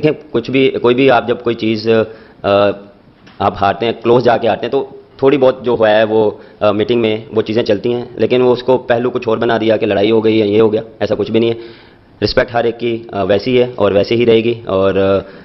देखें कुछ भी कोई भी आप जब कोई चीज़ आप हारते हैं, क्लोज जाके हारते हैं, तो थोड़ी बहुत जो है वो मीटिंग में वो चीज़ें चलती हैं, लेकिन वो उसको पहलू कुछ और बना दिया कि लड़ाई हो गई है, ये हो गया। ऐसा कुछ भी नहीं है। रिस्पेक्ट हर एक की वैसी है और वैसे ही रहेगी, और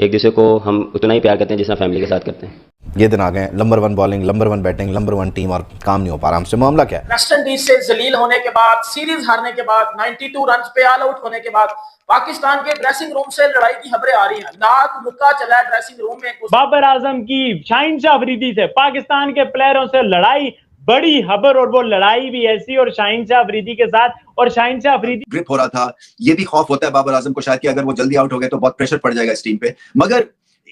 एक दूसरे को हम उतना ही प्यार करते हैं जितना फैमिली के साथ करते हैं। ये दिन आ गए, number 1 bowling, number 1 batting, number 1 team, और काम नहीं हो पा रहा हमसे। मामला क्या है? वेस्ट इंडीज से जलील होने के बाद, सीरीज हारने के बाद, 92 रन पे ऑल आउट होने के बाद पाकिस्तान के ड्रेसिंग रूम से लड़ाई की खबरें आ रही हैं। नाक मुक्का चला है ड्रेसिंग रूम में। बाबर आजम की शाहिनशाह अफरीदी से पाकिस्तान के प्लेयरों से लड़ाई, बड़ी खबर, और वो लड़ाई भी ऐसी, और शाहिनशाह अफरीदी के साथ, और शाहिनशाह अफरीदी ग्रिप हो रहा था। ये भी खौफ होता है बाबर आजम को शायद कि अगर वो जल्दी आउट हो गए तो बहुत प्रेशर पड़ जाएगा इस टीम पे, मगर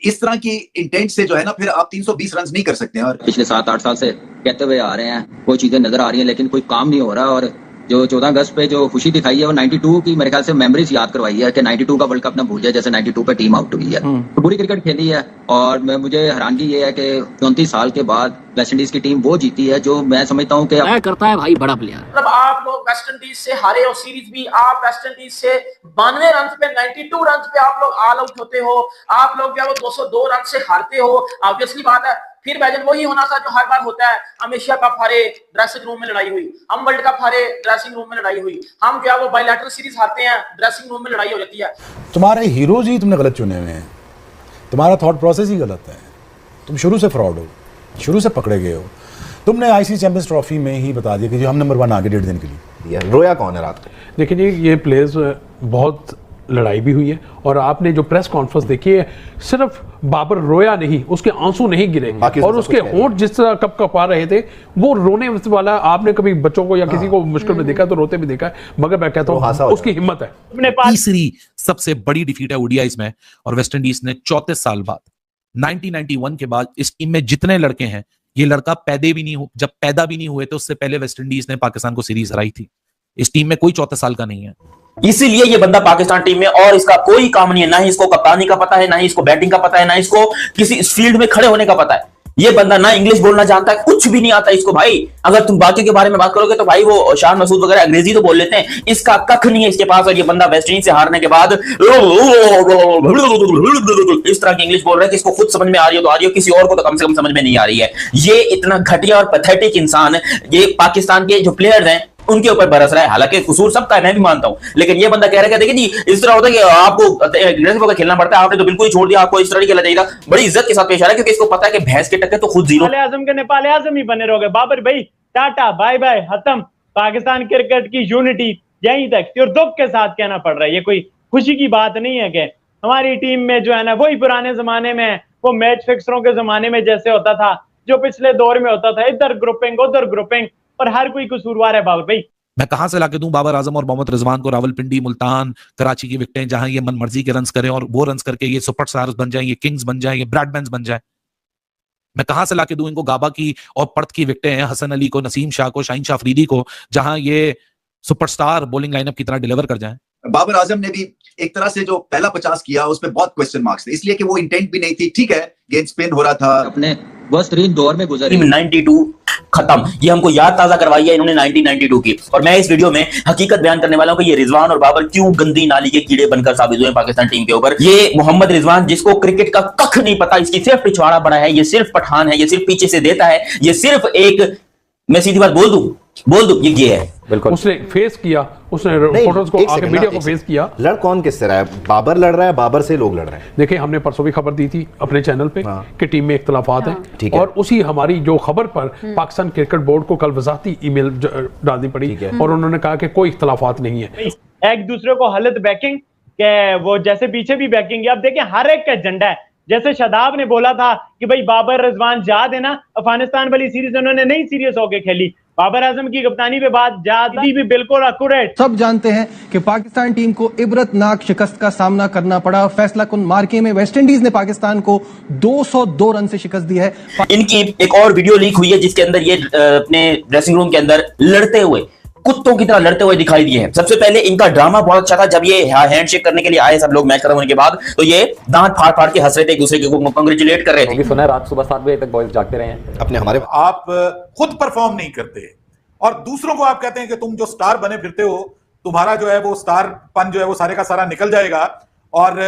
इस तरह की इंटेंट से जो है ना फिर आप 320 रन नहीं कर सकते हैं। और पिछले 7-8 साल से कहते हुए आ रहे हैं, कोई चीजें नजर आ रही हैं लेकिन कोई काम नहीं हो रहा। और जो 14 अगस्त पे जो खुशी दिखाई है वो 92 की मेरे ख्याल से मेमोरीज याद करवाई है कि 92 का वर्ल्ड कप ना भूल जाए, जैसे 92 पे टीम आउट हुई है। तो बुरी क्रिकेट खेली है, और मुझे हैरानगी ये है कि 34 साल के बाद वेस्ट इंडीज की टीम वो जीती है जो मैं समझता हूँ कि करता है भाई बड़ा प्लेयर। मतलब आप लोग वेस्ट इंडीज से हारे और सीरीज भी आप वेस्ट इंडीज से 92 रन पे, 92 रन पे आप लोग ऑल आउट होते हो। आप लोग जो 202 रन से हारते हो। ऑब्वियसली बात है, फिर बैजन वही होना था जो हर बार होता है। हम एशिया कप हारे, ड्रेसिंग रूम में लड़ाई हुई। हम वर्ल्ड कप हारे, ड्रेसिंग रूम में लड़ाई हुई। हम क्या वो बायलैटरल सीरीज हारते हैं, ड्रेसिंग रूम में लड़ाई हो जाती है। तुम्हारे हीरोज ही तुमने गलत चुने हुए हैं, तुम्हारा थॉट प्रोसेस ही गलत है। तुम शुरू से फ्रॉड हो, शुरू से पकड़े गए हो। तुमने आईसीसी चैंपियंस ट्रॉफी में ही बता दिया कि जो हम नंबर 1 आगे 1.5 दिन के लिए। रोया कौन है रात को? देखिए जी, ये प्लेयर्स बहुत लड़ाई भी हुई है, और आपने जो प्रेस कॉन्फ्रेंस देखी है, सिर्फ बाबर रोया नहीं, उसके आंसू नहीं गिरे, और उसके होंठ जिस तरह कप कपा रहे थे, वो रोने वाला आपने कभी बच्चों को या किसी को मुश्किल में देखा तो रोते भी देखा है, मगर मैं कहता हूँ उसकी हिम्मत है। तीसरी सबसे बड़ी डिफीट है ओडीआईज में, और वेस्ट इंडीज ने 34 साल बाद 1991 के बाद इस टीम में जितने लड़के हैं, ये लड़का जब पैदा भी नहीं हुए तो उससे पहले वेस्ट इंडीज ने पाकिस्तान को सीरीज हराई थी। इस टीम में कोई 34 साल का नहीं है। इसीलिए ये बंदा पाकिस्तान टीम में, और इसका कोई काम नहीं है, ना ही इसको कप्तानी का पता है, ना ही इसको बैटिंग का पता है, ना इसको किसी फील्ड में खड़े होने का पता है। ये बंदा ना इंग्लिश बोलना जानता है, कुछ भी नहीं आता इसको भाई। अगर तुम बाकी के बारे में बात करोगे तो भाई वो शान मसूद वगैरह अंग्रेजी तो बोल लेते हैं, इसका कख नहीं है इसके पास। और ये बंदा वेस्ट इंडीज से हारने के बाद इस तरह की इंग्लिश बोल रहा है कि इसको खुद समझ में आ रही हो तो आ रही हो, किसी और को तो कम से कम समझ में नहीं आ रही है। ये इतना घटिया और पैथेटिक इंसान, ये पाकिस्तान के जो प्लेयर्स हैं उनके ऊपर बरस रहा है। हालांकि कसूर सबका है, मैं भी मानता हूं, लेकिन ये बंदा कह रहा है देखिए जी इस तरह होता है कि आपको एग्रेसिव होकर खेलना पड़ता है, आपने तो बिल्कुल ही छोड़ दिया, आपको इस तरह नहीं खेलना चाहिए। बड़ी इज्जत के साथ पेश आ रहा है क्योंकि इसको पता है कि भैंस के टक्कर तो खुद जीरो। आजम के नेपाल आजम ही बने रहोगे। बाबर भाई टाटा बाय बाय, खत्म। पाकिस्तान क्रिकेट की यूनिटी यहीं तक। और दुख के साथ कहना पड़ रहा है, ये कोई खुशी की बात नहीं है कि हमारी टीम में जो है ना वही पुराने जमाने में, वो मैच फिक्सरों के जमाने में जैसे होता था, जो पिछले दौर में होता था, इधर ग्रुपिंग उधर ग्रुपिंग, और हर कोई कसूरवार है। बाबर भाई मैं कहां से लाके दूं बाबर आजम और मोहम्मद रिजवान को रावलपिंडी, मुल्तान, कराची की विकेटें जहां ये मन मर्जी के रन्स करें और वो रन्स करके ये सुपरस्टार्स बन जाएं, ये किंग्स बन जाएं, ये ब्रैडमैन्स बन जाएं। मैं कहां से लाके दूं इनको गाबा की और पर्थ की विकेटें हैं, हसन अली को, नसीम शाह को, शाहिनशाह अफरीदी को, जहां ये सुपरस्टार बॉलिंग लाइनअप की तरह डिलीवर कर जाएं। बाबर आजम ने भी एक तरह से जो पहला 50 किया उसमें बहुत क्वेश्चन मार्क्स थे, इसलिए कि वो इंटेंट भी नहीं थी। ठीक है, गेंद स्पिन हो रहा था, अपने वर्स्ट दौर में गुजरी। 92 खत्म, ये हमको याद ताजा करवाई है इन्होंने 1992 की। और मैं इस वीडियो में हकीकत बयान करने वाला हूं कि ये रिजवान और बाबर क्यों गंदी नाली के कीड़े बनकर साबित हुए पाकिस्तान टीम के ऊपर। ये मोहम्मद रिजवान जिसको क्रिकेट का कख नहीं पता, इसकी सिर्फ पिछवाड़ा बड़ा है, ये सिर्फ पठान है, ये सिर्फ पीछे से देता है, ये सिर्फ एक, मैं सीधी बात बोल दूं ये है। बिल्कुल उसने फेस किया, उसने फोटोज को आके मीडिया को फेस किया। लड़ कौन किससे रहा है? बाबर लड़ रहा है, बाबर से लोग लड़ रहे हैं। देखिए, हमने परसों भी खबर दी थी अपने चैनल पे कि टीम में इख्तलाफात हैं, और उसी हमारी जो खबर पर पाकिस्तान क्रिकेट बोर्ड को कल वजाती ईमेल डालनी पड़ी, और उन्होंने कहा कि कोई इख्तलाफात नहीं है। एक दूसरे को हलत बैकिंग के, वो जैसे पीछे भी बैकिंग है। अब देखें हर एक का एजेंडा है। जैसे शादाब ने बोला था कि भाई बाबर रिजवान जा देना, अफगानिस्तान वाली सीरीज उन्होंने नहीं सीरियस होकर खेली। बाबर आजम की कप्तानी पे बात जाती भी बिल्कुल एक्यूरेट। सब जानते हैं कि पाकिस्तान टीम को इबरतनाक शिकस्त का सामना करना पड़ा। फैसला कुन मार्के में वेस्ट इंडीज ने पाकिस्तान को 202 रन से शिकस्त दी है। इनकी एक और वीडियो लीक हुई है जिसके अंदर ये अपने ड्रेसिंग रूम के अंदर लड़ते हुए, कुत्तों की तरह लड़ते हुए दिखाई दिए हैं। सबसे पहले इनका ड्रामा बहुत अच्छा था, जब ये हैंडशेक करने के लिए आए सब लोग मैच खत्म होने के बाद, तो ये दांत फाड़ फाड़ के हंस रहे थे, एक दूसरे को कांग्रेचुलेट कर रहे थे। सुना रात सुबह 7 बजे तक बॉयज जागते रहे हैं अपने हमारे। आप खुद परफॉर्म नहीं करते और दूसरों को आप कहते हैं कि तुम जो स्टार बने फिरते हो, तुम्हारा जो है वो स्टार पन जो है वो सारे का सारा निकल जाएगा और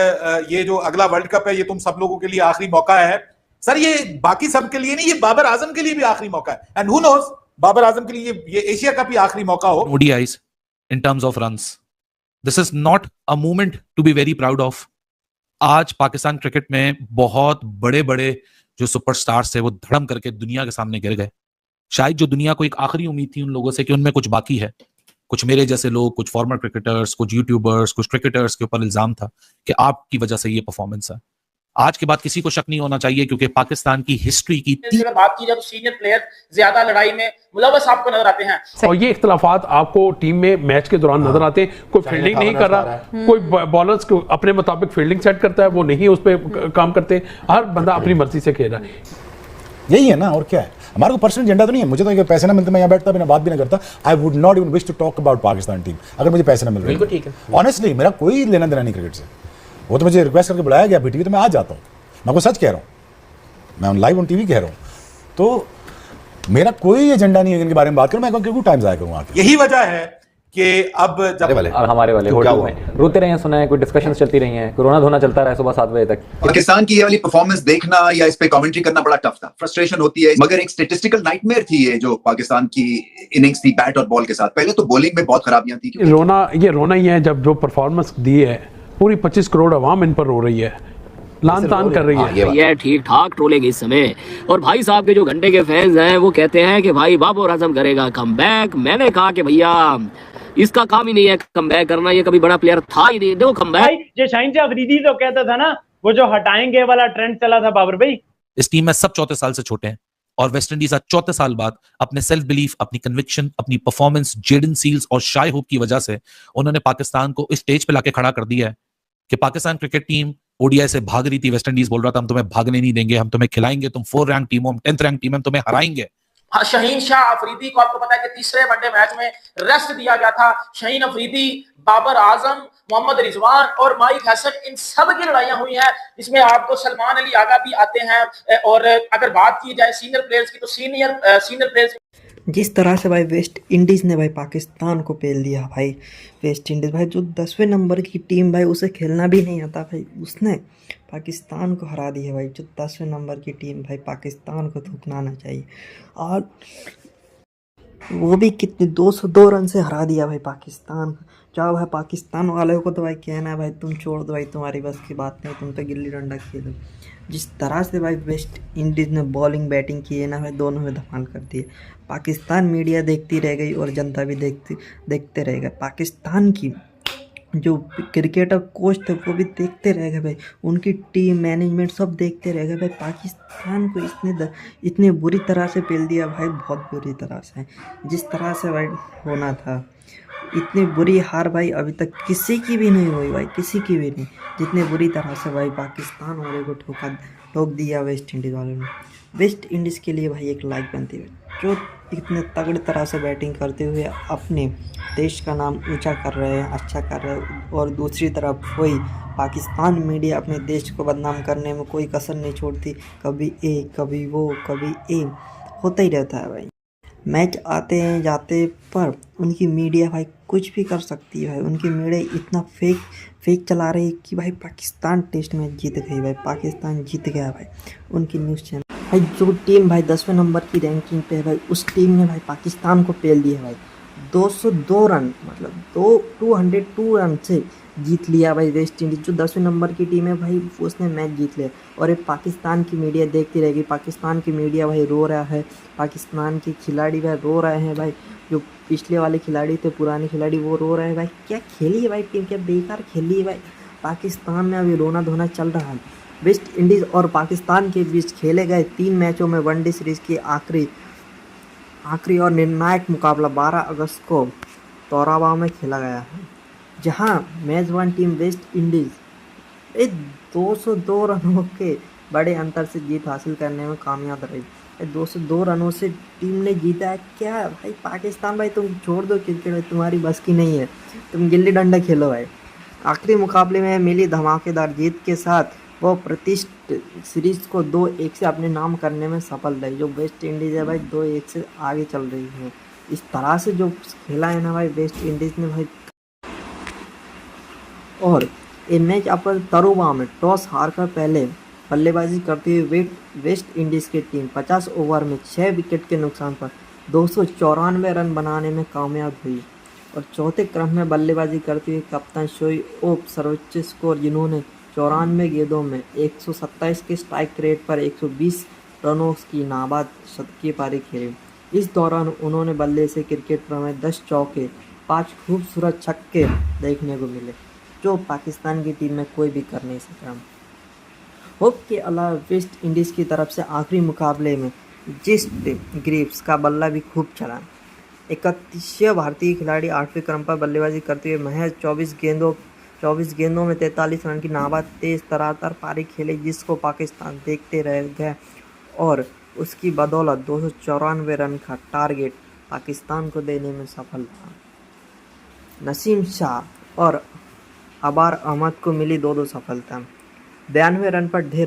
ये जो अगला वर्ल्ड कप है ये तुम सब लोगों के लिए आखिरी मौका है। सर ये बाकी सब के लिए नहीं, ये बाबर आजम के लिए भी आखिरी मौका है। And who knows, Babar Azam के लिए ये एशिया कप ही आखिरी मौका हो। ODIs in terms of runs. This is not a moment to be very proud of. आज पाकिस्तान क्रिकेट में बहुत बड़े बड़े जो सुपरस्टार्स थे वो धड़म करके दुनिया के सामने गिर गए। शायद जो दुनिया को एक आखिरी उम्मीद थी उन लोगों से कि उनमें कुछ बाकी है, कुछ मेरे जैसे लोग, कुछ फॉर्मर क्रिकेटर्स, कुछ यूट्यूबर्स, कुछ क्रिकेटर्स के ऊपर इल्जाम था कि आपकी वजह से ये परफॉर्मेंस है। आज के बाद किसी को शक नहीं होना चाहिए क्योंकि पाकिस्तान की हिस्ट्री की अगर बात की जाए तो सीनियर प्लेयर ज्यादा लड़ाई में मुलव्वस आपको नजर आते हैं और ये इख्तलाफात आपको टीम में मैच के दौरान नजर आते हैं। कोई फील्डिंग नहीं कर रहा, कोई बॉलर्स को अपने मुताबिक फील्डिंग सेट करता है, वो नहीं उस पर काम करते, हर बंदा अपनी मर्जी से खेल रहा है। यही है ना, और क्या है। हमारा को पर्सनल एजेंडा तो नहीं है। मुझे तो पैसे ना मिलते मैं यहाँ बैठता बिना बात भी ना करता। I would not even wish to talk about Pakistan team अगर मुझे पैसे ना मिल रहे। बिल्कुल ठीक है। ऑनेस्टली मेरा कोई लेना देना नहीं क्रिकेट से। वो तो मुझे रिक्वेस्ट करके बुलाया गया पीटीवी तो मैं आ जाता हूँ। मैं आपको सच कह रहा हूँ, मैं लाइव ऑन टीवी कह रहा हूँ। तो मेरा कोई एजेंडा नहीं है इनके बारे में बात करूँ। मैं क्यों टाइम जाया करूँ आके। यही वजह है कि अब जब और हमारे वाले होटल में रोते रहे हैं, सुना है कोई डिस्कशन चलती रही हैं, कोरोना धोना चलता रहा है सुबह 7 बजे तक। पाकिस्तान की ये वाली परफॉर्मेंस देखना या इस पे कमेंट्री करना बड़ा टफ था, फ्रस्ट्रेशन होती है। मगर एक स्टैटिस्टिकल नाइटमेयर थी ये जो पाकिस्तान की इनिंग्स थी बैट और बॉल के साथ। पहले तो बॉलिंग में बहुत खराबियां थी। ये रोना ही है जब जो परफॉर्मेंस दी है, पूरी 25 करोड़ अवाम इन पर रो रही है, लान तान कर रही है। ये ठीक ठाक ट्रोलेंगे इस समय। और भाई साहब के जो घंटे के फैंस हैं वो कहते हैं कि भाई बाबर आजम करेगा कमबैक। मैंने कहा कि भैया इसका काम ही नहीं है कमबैक करना, ये कभी बड़ा प्लेयर था ही नहीं। देखो कमबैक जो शाहीन शाह अफरीदी तो कहता था ना, वो जो हटाएंगे वाला ट्रेंड चला था बाबर भाई। इस टीम में सब 34 साल से छोटे हैं और वेस्ट इंडीज आज 34 साल बाद अपने सेल्फ बिलीफ, अपनी कन्विक्शन, अपनी परफॉर्मेंस, जेडन सील्स और शाय होप की वजह से उन्होंने पाकिस्तान को इस स्टेज पे लाके खड़ा कर दिया है कि पाकिस्तान क्रिकेट टीम ओडीआई से भाग रही थी। वेस्ट इंडीज बोल रहा था हम तुम्हें भागने नहीं देंगे, हम तुम्हें खिलाएंगे, तुम 4 रैंक टीम हो, हम 10th रैंक टीम, हम तुम्हें हराएंगे। हाँ, शाहीन शाह अफरीदी को आपको पता है कि तीसरे वनडे मैच में रेस्ट दिया गया था। शाहीन अफरीदी, बाबर आजम, मोहम्मद रिजवान और माइक हसन, इन सब की लड़ाइयां हुई हैं। इसमें आपको सलमान अली आगा भी आते हैं। और अगर बात की जाए सीनियर प्लेयर्स की तो सीनियर प्लेयर्स जिस तरह से भाई वेस्ट इंडीज़ ने भाई पाकिस्तान को पेल दिया भाई। वेस्ट इंडीज़ भाई जो 10वें नंबर की टीम भाई, उसे खेलना भी नहीं आता भाई, उसने पाकिस्तान को हरा दिया भाई। जो 10वें नंबर की टीम भाई, पाकिस्तान को थूकना आना चाहिए। और वो भी कितने 202 रन से हरा दिया भाई पाकिस्तान। जाओ भाई पाकिस्तान वालों को तो भाई कहना है भाई तुम छोड़ दो भाई, तुम्हारी बस की बात नहीं, तुम तो गिल्ली डंडा खेलो। जिस तरह से भाई वेस्ट इंडीज़ ने बॉलिंग बैटिंग की है ना भाई, दोनों में धमाल कर दिए। पाकिस्तान मीडिया देखती रह गई और जनता भी देखते रह गए। पाकिस्तान की जो क्रिकेटर कोच थे वो भी देखते रह गए भाई, उनकी टीम मैनेजमेंट सब देखते रह गए भाई। पाकिस्तान को इतने बुरी तरह से पेल दिया भाई, बहुत बुरी तरह से। जिस तरह से भाई होना था, इतनी बुरी हार भाई अभी तक किसी की भी नहीं हुई भाई, किसी की भी नहीं। जितने बुरी तरह से भाई पाकिस्तान वाले को ठोक दिया वेस्ट इंडीज़ वालों ने। वेस्ट इंडीज़ के लिए भाई एक लाइक बनती है, जो इतने तगड़ी तरह से बैटिंग करते हुए अपने देश का नाम ऊंचा कर रहे हैं, अच्छा कर रहे हैं। और दूसरी तरफ वही पाकिस्तान मीडिया अपने देश को बदनाम करने में कोई कसर नहीं छोड़ती। कभी ए, कभी वो, कभी ए, होता ही रहता है भाई। मैच आते हैं जाते, पर उनकी मीडिया भाई कुछ भी कर सकती है भाई। उनकी मीडिया इतना फेक चला रही है कि भाई पाकिस्तान टेस्ट मैच जीत गई भाई, पाकिस्तान जीत गया भाई। उनकी न्यूज़ चैनल भाई, जो टीम भाई 10वें नंबर की रैंकिंग पे है भाई, उस टीम ने भाई पाकिस्तान को पेल दिया भाई। 202 रन मतलब 202 रन से जीत लिया भाई वेस्ट इंडीज़। जो 10वें नंबर की टीम है भाई, उसने मैच जीत लिया। और ये पाकिस्तान की मीडिया देखती रहेगी। पाकिस्तान की मीडिया भाई रो रहा है, पाकिस्तान के खिलाड़ी भाई रो रहे हैं भाई। जो पिछले वाले खिलाड़ी थे, पुराने खिलाड़ी, वो रो रहे हैं भाई। क्या खेली है भाई टीम, क्या बेकार खेली है भाई। पाकिस्तान में अभी रोना धोना चल रहा है। वेस्ट इंडीज़ और पाकिस्तान के बीच खेले गए 3 मैचों में वनडे सीरीज़ की आखिरी और निर्णायक मुकाबला 12 अगस्त को तौराबाद में खेला गया है, जहां मेज़बान टीम वेस्ट इंडीज़ 202 रनों के बड़े अंतर से जीत हासिल करने में कामयाब रही। 202 रनों से टीम ने जीता है। क्या भाई पाकिस्तान भाई, तुम छोड़ दो क्रिकेट भाई, तुम्हारी बस की नहीं है, तुम गिल्ली डंडा खेलो भाई। आखिरी मुकाबले में मिली धमाकेदार जीत के साथ वो प्रतिष्ठित सीरीज़ को 2-1 से अपने नाम करने में सफल रही। जो वेस्ट इंडीज़ है भाई 2-1 से आगे चल रही है। इस तरह से जो खेला है ना भाई वेस्ट इंडीज़ ने भाई, और ये मैच अपर तरुवा में टॉस हारकर पहले बल्लेबाजी करते हुए वेस्ट इंडीज़ की टीम 50 ओवर में 6 विकेट के नुकसान पर 294 रन बनाने में कामयाब हुई और चौथे क्रम में बल्लेबाजी करते हुए कप्तान शोएब सर्वोच्च स्कोर, जिन्होंने 94 गेंदों में 127 के स्ट्राइक रेट पर 120 रनों की नाबाद शतकीय पारी खेली। इस दौरान उन्होंने बल्ले से क्रिकेट में 10 चौके 5 खूबसूरत छक्के देखने को मिले, जो पाकिस्तान की टीम में कोई भी कर नहीं सका। होप के अलावा वेस्ट इंडीज़ की तरफ से आखिरी मुकाबले में जस्ट ग्रीव्स का बल्ला भी खूब चला। 31 भारतीय खिलाड़ी 8वें क्रम पर बल्लेबाजी करते हुए महज 24 गेंदों में 43 रन की नाबाद तेज तरार पारी खेले, जिसको पाकिस्तान देखते रह गया और उसकी बदौलत 294 रन का टारगेट पाकिस्तान को देने में सफल रहा। नसीम शाह और अबार अहमद को मिली 2-2 सफलता। 92 रन पर ढेर